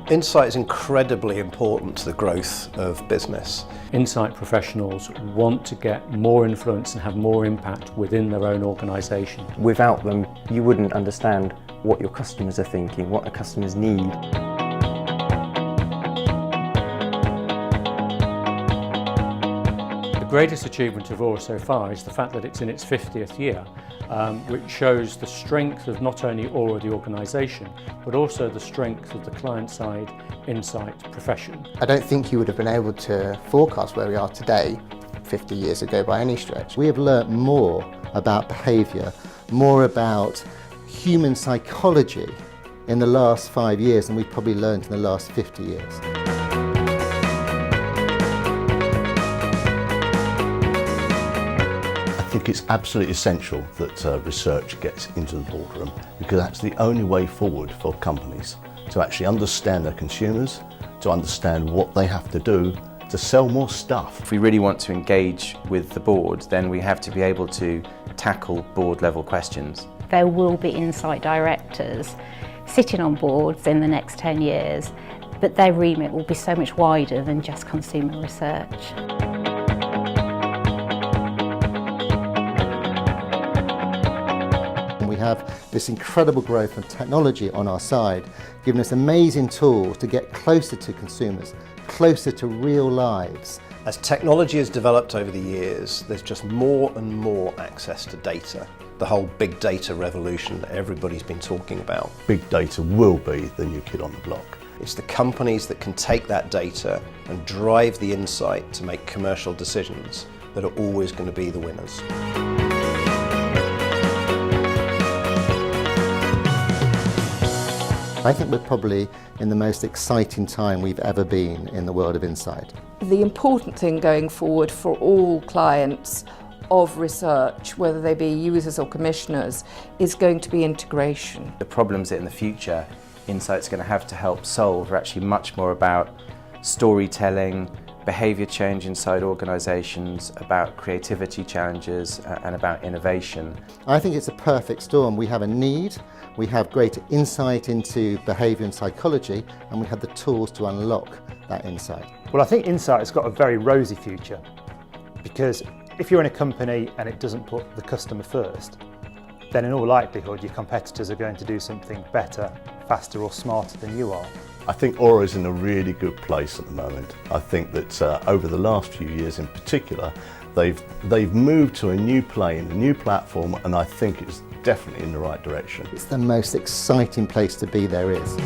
Insight is incredibly important to the growth of business. Insight professionals want to get more influence and have more impact within their own organisation. Without them, you wouldn't understand what your customers are thinking, what the customers need. The greatest achievement of Aura so far is the fact that it's in its 50th year, which shows the strength of not only Aura the organisation, but also the strength of the client-side Insight profession. I don't think you would have been able to forecast where we are today 50 years ago by any stretch. We have learnt more about behaviour, more about human psychology in the last 5 years than we've probably learned in the last 50 years. I think it's absolutely essential that research gets into the boardroom, because that's the only way forward for companies to actually understand their consumers, to understand what they have to do to sell more stuff. If we really want to engage with the board, then we have to be able to tackle board level questions. There will be Insight directors sitting on boards in the next 10 years, but their remit will be so much wider than just consumer research. We have this incredible growth of technology on our side, giving us amazing tools to get closer to consumers, closer to real lives. As technology has developed over the years, there's just more and more access to data. The whole big data revolution that everybody's been talking about. Big data will be the new kid on the block. It's the companies that can take that data and drive the insight to make commercial decisions that are always going to be the winners. I think we're probably in the most exciting time we've ever been in the world of Insight. The important thing going forward for all clients of research, whether they be users or commissioners, is going to be integration. The problems that in the future Insight's going to have to help solve are actually much more about storytelling, behaviour change inside organisations, about creativity challenges and about innovation. I think it's a perfect storm. We have a need, we have greater insight into behaviour and psychology, and we have the tools to unlock that insight. Well, I think Insight has got a very rosy future, because if you're in a company and it doesn't put the customer first, then in all likelihood your competitors are going to do something better, faster or smarter than you are. I think Aura is in a really good place at the moment. I think that over the last few years in particular, they've moved to a new plane, a new platform, and I think it's definitely in the right direction. It's the most exciting place to be there is.